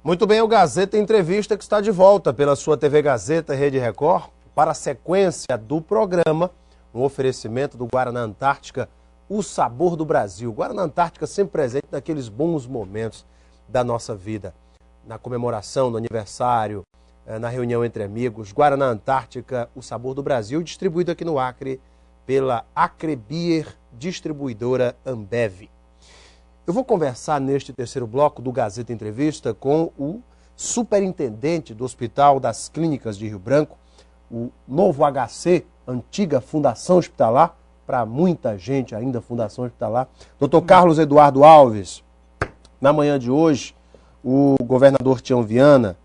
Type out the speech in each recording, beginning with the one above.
Muito bem, o Gazeta Entrevista que está de volta pela sua TV Gazeta Rede Record para a sequência do programa, um oferecimento do Guaraná Antártica, o sabor do Brasil. Guaraná Antártica sempre presente naqueles bons momentos da nossa vida, na comemoração, no aniversário, na reunião entre amigos. Guaraná Antártica, o sabor do Brasil, distribuído aqui no Acre pela Acrebier Distribuidora Ambev. Eu vou conversar neste terceiro bloco do Gazeta Entrevista com o superintendente do Hospital das Clínicas de Rio Branco, o novo HC, antiga Fundação Hospitalar, para muita gente ainda Fundação Hospitalar, Dr. Carlos Eduardo Alves. Na manhã de hoje, o governador Tião Viana,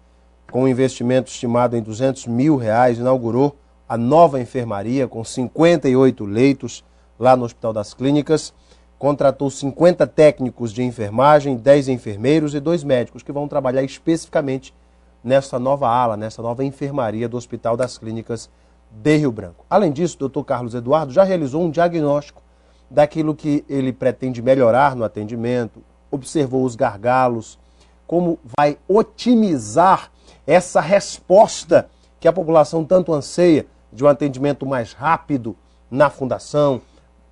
com um investimento estimado em R$200 mil, inaugurou a nova enfermaria com 58 leitos lá no Hospital das Clínicas. Contratou 50 técnicos de enfermagem, 10 enfermeiros e 2 médicos que vão trabalhar especificamente nessa nova ala, nessa nova enfermaria do Hospital das Clínicas de Rio Branco. Além disso, o Dr. Carlos Eduardo já realizou um diagnóstico daquilo que ele pretende melhorar no atendimento, observou os gargalos, como vai otimizar essa resposta que a população tanto anseia de um atendimento mais rápido na fundação,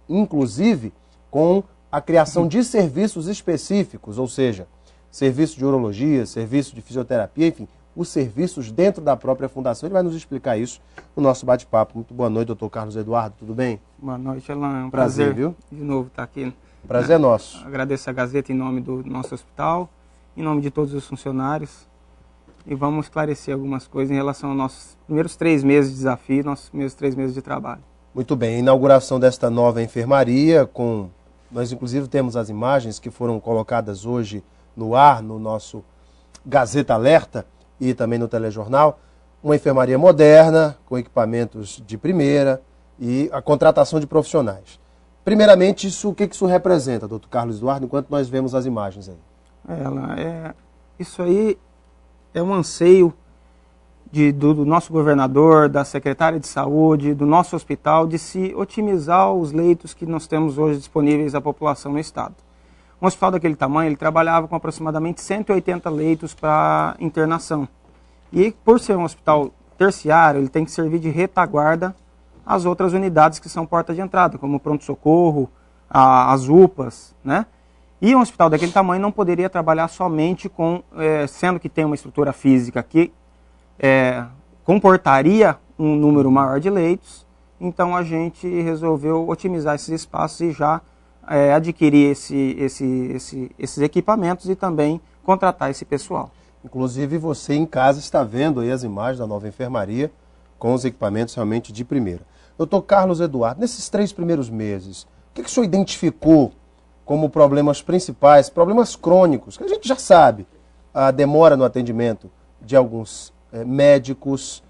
inclusive com a criação de serviços específicos, ou seja, serviço de urologia, serviço de fisioterapia, enfim, os serviços dentro da própria fundação. Ele vai nos explicar isso no nosso bate-papo. Muito boa noite, doutor Carlos Eduardo, tudo bem? Boa noite, Alain. É um prazer, viu? De novo estar aqui. Prazer é nosso. Agradeço a Gazeta em nome do nosso hospital, em nome de todos os funcionários. E vamos esclarecer algumas coisas em relação aos nossos primeiros 3 meses de desafio, nossos primeiros 3 meses de trabalho. Muito bem, a inauguração desta nova enfermaria, nós inclusive temos as imagens que foram colocadas hoje no ar, no nosso Gazeta Alerta e também no telejornal. Uma enfermaria moderna, com equipamentos de primeira e a contratação de profissionais. Primeiramente, o que isso representa, doutor Carlos Eduardo, enquanto nós vemos as imagens aí? Isso aí é um anseio do nosso governador, da secretária de saúde, do nosso hospital, de se otimizar os leitos que nós temos hoje disponíveis à população no estado. Um hospital daquele tamanho, ele trabalhava com aproximadamente 180 leitos para internação. E por ser um hospital terciário, ele tem que servir de retaguarda às outras unidades que são porta de entrada, como o pronto-socorro, as UPAs, né? E um hospital daquele tamanho não poderia trabalhar somente sendo que tem uma estrutura física que comportaria um número maior de leitos. Então a gente resolveu otimizar esses espaços e já adquirir esses equipamentos e também contratar esse pessoal. Inclusive você em casa está vendo aí as imagens da nova enfermaria com os equipamentos realmente de primeira. Doutor Carlos Eduardo, nesses 3 primeiros meses, o que o senhor identificou como problemas principais, problemas crônicos, que a gente já sabe, a demora no atendimento de alguns médicos,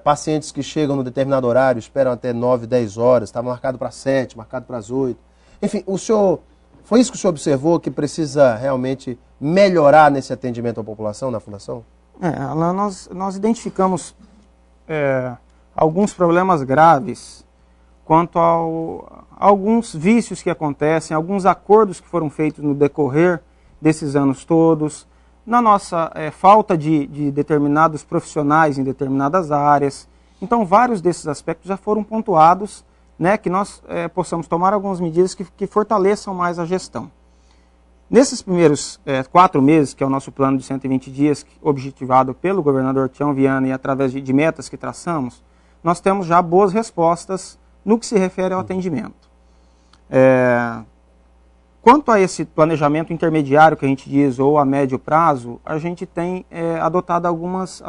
pacientes que chegam no determinado horário, esperam até 9, 10 horas, está marcado para 7, marcado para as 8. Enfim, foi isso que o senhor observou que precisa realmente melhorar nesse atendimento à população na fundação? Alain, nós identificamos alguns problemas graves quanto a alguns vícios que acontecem, alguns acordos que foram feitos no decorrer desses anos todos, na nossa falta de determinados profissionais em determinadas áreas. Então, vários desses aspectos já foram pontuados, né, que nós possamos tomar algumas medidas que fortaleçam mais a gestão. Nesses primeiros 4 meses, que é o nosso plano de 120 dias, objetivado pelo governador Tião Viana e através de metas que traçamos, nós temos já boas respostas no que se refere ao atendimento. Quanto a esse planejamento intermediário que a gente diz, ou a médio prazo, a gente tem adotado alguns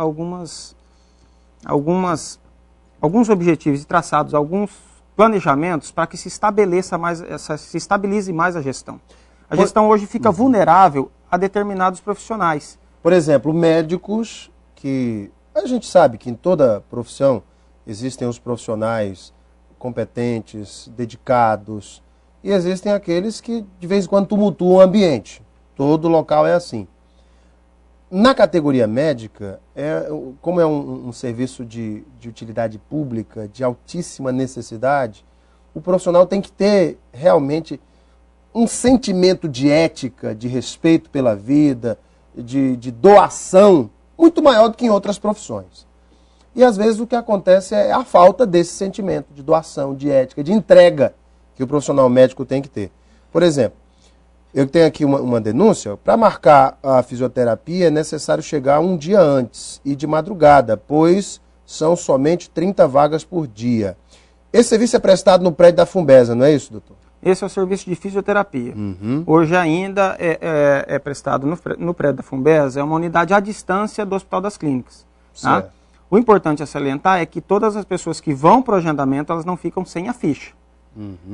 objetivos e traçados alguns planejamentos para que se estabilize mais a gestão. A gestão hoje fica vulnerável a determinados profissionais. Por exemplo, médicos, que a gente sabe que em toda profissão existem os profissionais competentes, dedicados, e existem aqueles que de vez em quando tumultuam o ambiente. Todo local é assim. Na categoria médica, como é um serviço de utilidade pública, de altíssima necessidade, o profissional tem que ter realmente um sentimento de ética, de respeito pela vida, de doação muito maior do que em outras profissões. E às vezes o que acontece é a falta desse sentimento de doação, de ética, de entrega que o profissional médico tem que ter. Por exemplo, eu tenho aqui uma denúncia, para marcar a fisioterapia é necessário chegar um dia antes e de madrugada, pois são somente 30 vagas por dia. Esse serviço é prestado no prédio da Fumbesa, não é isso, doutor? Esse é o serviço de fisioterapia. Hoje ainda é prestado no prédio da Fumbesa, é uma unidade à distância do Hospital das Clínicas. Tá? O importante a salientar é que todas as pessoas que vão para o agendamento, elas não ficam sem a ficha.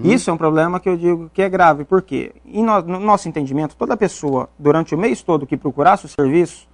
Isso é um problema que eu digo que é grave, porque no nosso entendimento, toda pessoa, durante o mês todo que procurasse o serviço,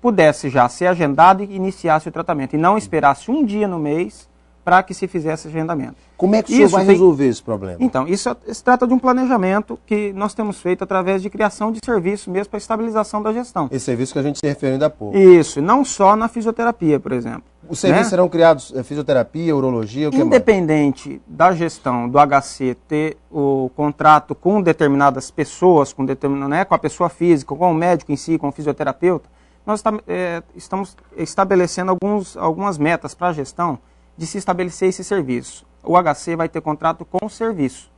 pudesse já ser agendada e iniciasse o tratamento, e não esperasse um dia no mês para que se fizesse agendamento. Como é que o senhor vai resolver esse problema? Então, isso se trata de um planejamento que nós temos feito através de criação de serviço mesmo para estabilização da gestão. Esse serviço que a gente se referiu ainda há pouco. Isso, não só na fisioterapia, por exemplo. Os serviços serão criados fisioterapia, urologia, o que mais? Independente da gestão do HC ter o contrato com determinadas pessoas, com a pessoa física, com o médico em si, com o fisioterapeuta, nós estamos estabelecendo algumas metas para a gestão de se estabelecer esse serviço. O HC vai ter contrato com o serviço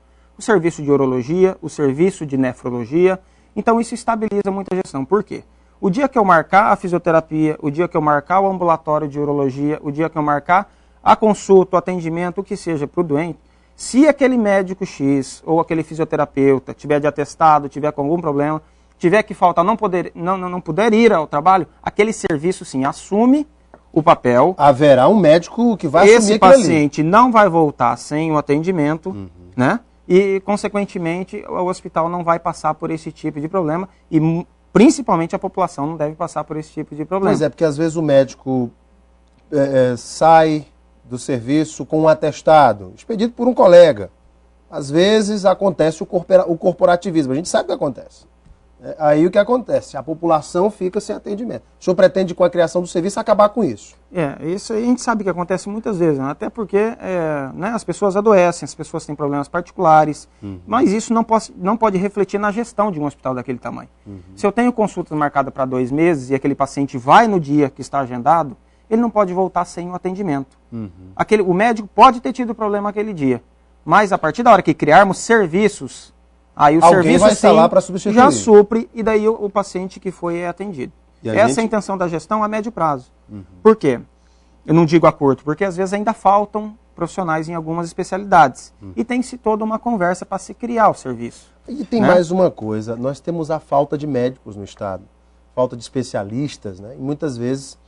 de urologia, o serviço de nefrologia, então isso estabiliza muito a gestão. Por quê? O dia que eu marcar a fisioterapia, o dia que eu marcar o ambulatório de urologia, o dia que eu marcar a consulta, o atendimento, o que seja para o doente, se aquele médico X ou aquele fisioterapeuta tiver de atestado, tiver com algum problema, tiver que faltar, não puder ir ao trabalho, aquele serviço sim assume o papel. Haverá um médico que vai assumir aquilo ali. Esse paciente não vai voltar sem o atendimento, né? E, consequentemente, o hospital não vai passar por esse tipo de problema e, principalmente, a população não deve passar por esse tipo de problema. Pois é, porque às vezes o médico sai do serviço com um atestado, expedido por um colega. Às vezes acontece o corporativismo, a gente sabe o que acontece. Aí o que acontece? A população fica sem atendimento. O senhor pretende, com a criação do serviço, acabar com isso? Isso aí a gente sabe que acontece muitas vezes, né? Até porque as pessoas adoecem, as pessoas têm problemas particulares, mas isso não pode refletir na gestão de um hospital daquele tamanho. Se eu tenho consulta marcada para 2 meses e aquele paciente vai no dia que está agendado, ele não pode voltar sem o atendimento. O médico pode ter tido problema aquele dia, mas a partir da hora que criarmos serviços, aí o alguém serviço vai estar lá para substituir. Já supre e daí o paciente que foi é atendido. Essa é a intenção da gestão a médio prazo. Por quê? Eu não digo a curto, porque às vezes ainda faltam profissionais em algumas especialidades. E tem-se toda uma conversa para se criar o serviço. E tem mais uma coisa, nós temos a falta de médicos no estado, falta de especialistas, né? E muitas vezes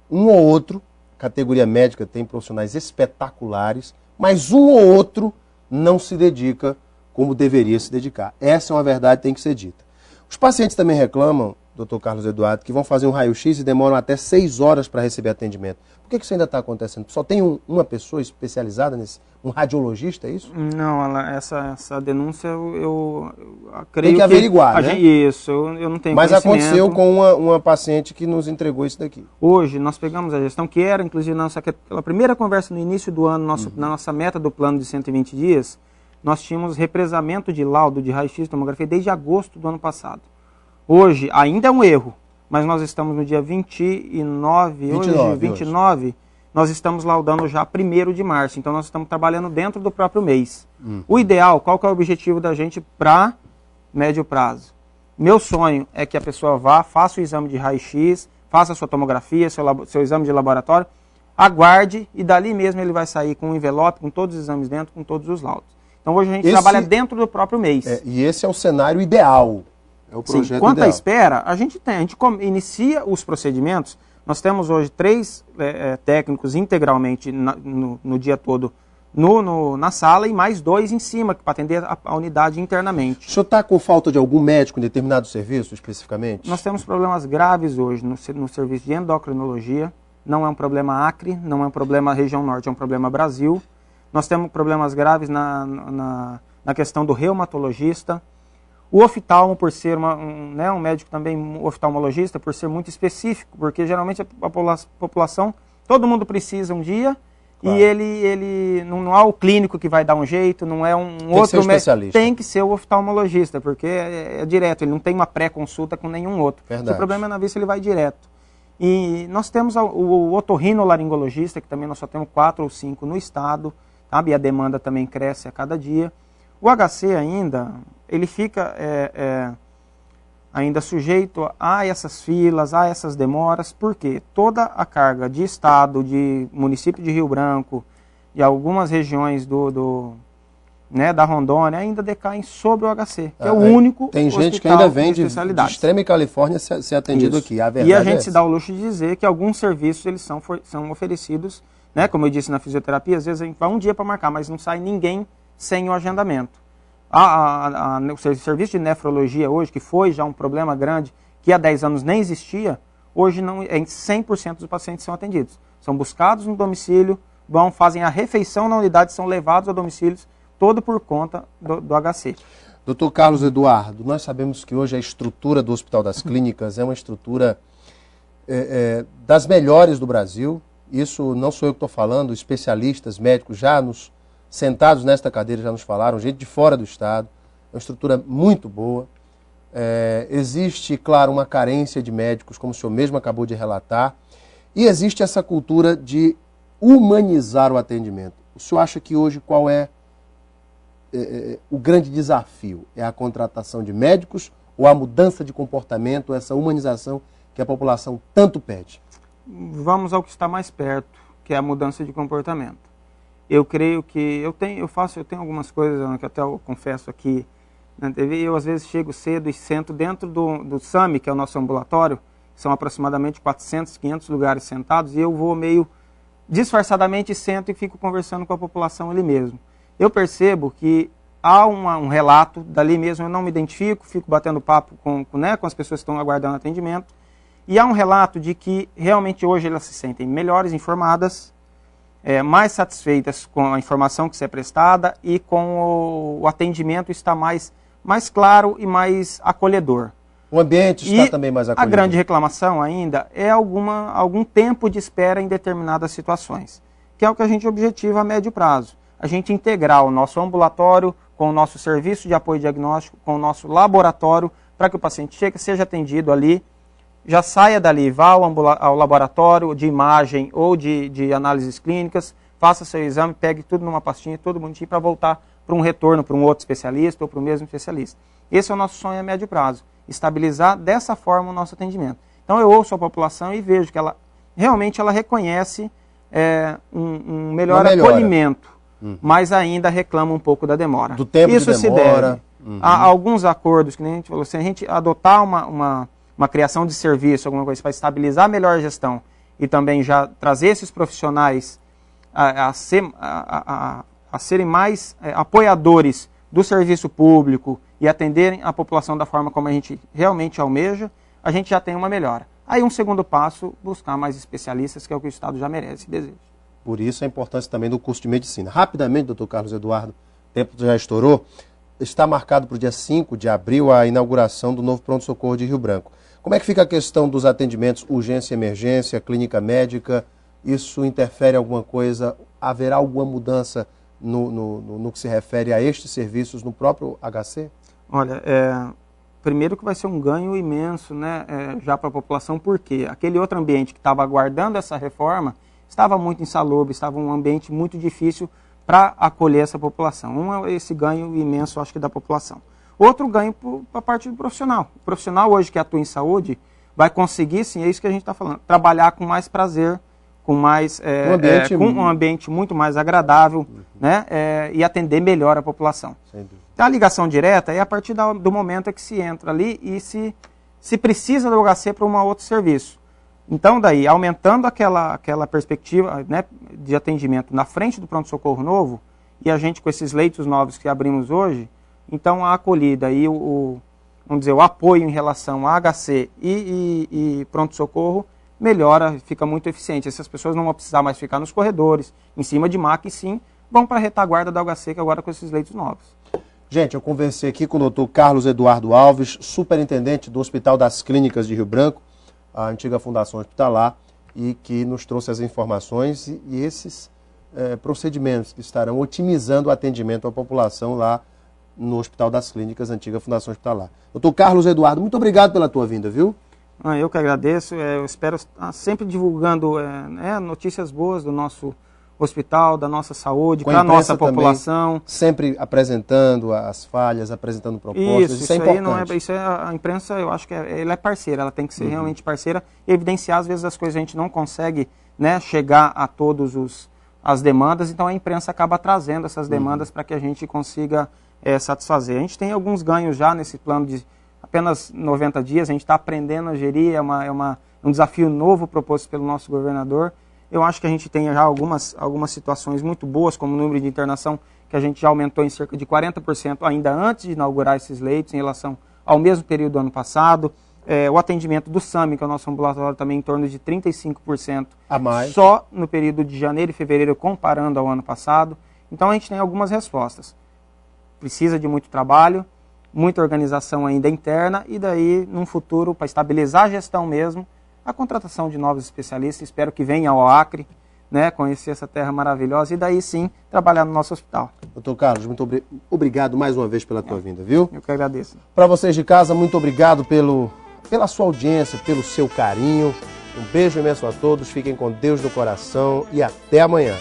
um ou outro, categoria médica tem profissionais espetaculares, mas um ou outro não se dedica como deveria se dedicar. Essa é uma verdade que tem que ser dita. Os pacientes também reclamam, doutor Carlos Eduardo, que vão fazer um raio-x e demoram até 6 horas para receber atendimento. Por que isso ainda está acontecendo? Só tem uma pessoa especializada nisso? Um radiologista, é isso? Não, essa denúncia eu creio tem que averiguar, né? Isso, eu não tenho Mas conhecimento. aconteceu com uma paciente que nos entregou isso daqui. Hoje, nós pegamos a gestão, que era, inclusive, aquela primeira conversa no início do ano, na nossa meta do plano de 120 dias, nós tínhamos represamento de laudo de raio-x e tomografia desde agosto do ano passado. Hoje, ainda é um erro, mas nós estamos no dia 29, nós estamos laudando já 1º de março, então nós estamos trabalhando dentro do próprio mês. O ideal, qual que é o objetivo da gente para médio prazo? Meu sonho é que a pessoa vá, faça o exame de raio-x, faça a sua tomografia, seu exame de laboratório, aguarde e dali mesmo ele vai sair com um envelope, com todos os exames dentro, com todos os laudos. Então hoje a gente trabalha dentro do próprio mês. E esse é o cenário ideal. É o projeto quanto ideal. à espera, a gente inicia os procedimentos. Nós temos hoje 3 técnicos integralmente no dia todo na sala e mais 2 em cima, para atender a unidade internamente. O senhor está com falta de algum médico em determinado serviço, especificamente? Nós temos problemas graves hoje no serviço de endocrinologia. Não é um problema Acre, não é um problema região norte, é um problema Brasil. Nós temos problemas graves na questão do reumatologista. O oftalmo, por ser um médico também oftalmologista, por ser muito específico, porque geralmente a população, todo mundo precisa um dia Claro. E ele não é o clínico que vai dar um jeito, não é um outro médico. Tem que ser o oftalmologista, porque é direto, ele não tem uma pré-consulta com nenhum outro. Verdade. Se o problema é na vista, ele vai direto. E nós temos o otorrinolaringologista, que também nós só temos 4 ou 5 no estado, sabe? E a demanda também cresce a cada dia. O HC ainda, ele fica ainda sujeito a essas filas, a essas demoras, porque toda a carga de estado, de município de Rio Branco, de algumas regiões da Rondônia, ainda decaem sobre o HC, que é o único tem gente que ainda vem de Extrema Califórnia ser atendido aqui. A verdade e a gente se dá o luxo de dizer que alguns serviços eles são oferecidos, né, como eu disse na fisioterapia, às vezes a gente vai um dia para marcar, mas não sai ninguém sem o agendamento. O serviço de nefrologia hoje, que foi já um problema grande, que há 10 anos nem existia, hoje não, 100% dos pacientes são atendidos. São buscados no domicílio, fazem a refeição na unidade, são levados ao domicílio, todo por conta do HC. Dr. Carlos Eduardo, nós sabemos que hoje a estrutura do Hospital das Clínicas é uma estrutura das melhores do Brasil. Isso não sou eu que estou falando, especialistas, médicos já sentados nesta cadeira já nos falaram, gente de fora do estado, é uma estrutura muito boa. Existe, claro, uma carência de médicos, como o senhor mesmo acabou de relatar, e existe essa cultura de humanizar o atendimento. O senhor acha que hoje qual é o grande desafio? É a contratação de médicos ou a mudança de comportamento, essa humanização que a população tanto pede? Vamos ao que está mais perto, que é a mudança de comportamento. Eu creio que eu tenho algumas coisas que até eu confesso aqui na TV. Eu às vezes chego cedo e sento dentro do SAMI, que é o nosso ambulatório, são aproximadamente 400, 500 lugares sentados, e eu vou meio disfarçadamente sento e fico conversando com a população ali mesmo. Eu percebo que há um relato, dali mesmo eu não me identifico, fico batendo papo com as pessoas que estão aguardando atendimento, e há um relato de que realmente hoje elas se sentem melhores informadas, mais satisfeitas com a informação que se é prestada e com o atendimento está mais claro e mais acolhedor. O ambiente está também mais acolhedor. A grande reclamação ainda é algum tempo de espera em determinadas situações, que é o que a gente objetiva a médio prazo. A gente integrar o nosso ambulatório com o nosso serviço de apoio diagnóstico, com o nosso laboratório, para que o paciente chegue, seja atendido ali, já saia dali, vá ao laboratório de imagem ou de análises clínicas, faça seu exame, pegue tudo numa pastinha, tudo bonitinho, para voltar para um retorno para um outro especialista ou para o mesmo especialista. Esse é o nosso sonho a médio prazo, estabilizar dessa forma o nosso atendimento. Então eu ouço a população e vejo que ela realmente reconhece um melhor acolhimento, mas ainda reclama um pouco da demora. Do tempo Isso de demora. Se deve a alguns acordos, que nem a gente falou, se a gente adotar uma criação de serviço, alguma coisa para estabilizar melhor a gestão e também já trazer esses profissionais a serem mais apoiadores do serviço público e atenderem a população da forma como a gente realmente almeja, a gente já tem uma melhora. Aí um segundo passo, buscar mais especialistas, que é o que o Estado já merece e deseja. Por isso a importância também do curso de medicina. Rapidamente, doutor Carlos Eduardo, o tempo já estourou, está marcado para o dia 5 de abril a inauguração do novo pronto-socorro de Rio Branco. Como é que fica a questão dos atendimentos urgência e emergência, clínica médica? Isso interfere alguma coisa? Haverá alguma mudança no que se refere a estes serviços no próprio HC? Olha, primeiro que vai ser um ganho imenso, né, já para a população, porque aquele outro ambiente que estava aguardando essa reforma estava muito insalubre, estava um ambiente muito difícil para acolher essa população. Esse ganho imenso, acho que, da população. Outro ganho para a parte do profissional. O profissional hoje que atua em saúde vai conseguir, sim, é isso que a gente está falando, trabalhar com mais prazer, com um ambiente muito mais agradável, né, e atender melhor a população. A ligação direta é a partir do momento que se entra ali e se precisa do HC para um outro serviço. Então, daí, aumentando aquela perspectiva, né, de atendimento na frente do pronto-socorro novo, e a gente com esses leitos novos que abrimos hoje, então a acolhida e vamos dizer, o apoio em relação a HC e pronto-socorro melhora, fica muito eficiente. Essas pessoas não vão precisar mais ficar nos corredores, em cima de maca, e sim vão para a retaguarda da HC, que agora com esses leitos novos. Gente, eu conversei aqui com o doutor Carlos Eduardo Alves, superintendente do Hospital das Clínicas de Rio Branco, a antiga Fundação Hospitalar, e que nos trouxe as informações e esses procedimentos que estarão otimizando o atendimento à população lá no Hospital das Clínicas, antiga Fundação Hospitalar. Doutor Carlos Eduardo, muito obrigado pela tua vinda, viu? Eu que agradeço, eu espero estar sempre divulgando notícias boas do nosso hospital, da nossa saúde, para a nossa população. Sempre apresentando as falhas, apresentando propostas, isso é importante. A imprensa, eu acho que ela é parceira, ela tem que ser realmente parceira e evidenciar, às vezes, as coisas a gente não consegue, né, chegar a todos as demandas, então a imprensa acaba trazendo essas demandas para que a gente consiga satisfazer. A gente tem alguns ganhos já nesse plano de apenas 90 dias, a gente está aprendendo a gerir, um desafio novo proposto pelo nosso governador. Eu acho que a gente tem já algumas situações muito boas, como o número de internação, que a gente já aumentou em cerca de 40% ainda antes de inaugurar esses leitos, em relação ao mesmo período do ano passado. O atendimento do SAMI, que é o nosso ambulatório, também em torno de 35% a mais, só no período de janeiro e fevereiro, comparando ao ano passado. Então a gente tem algumas respostas. Precisa de muito trabalho, muita organização ainda interna, e daí, num futuro, para estabilizar a gestão mesmo, a contratação de novos especialistas. Espero que venha ao Acre, né, conhecer essa terra maravilhosa e daí sim trabalhar no nosso hospital. Doutor Carlos, muito obrigado mais uma vez pela tua vinda, viu? Eu que agradeço. Para vocês de casa, muito obrigado pela sua audiência, pelo seu carinho. Um beijo imenso a todos, fiquem com Deus no coração e até amanhã.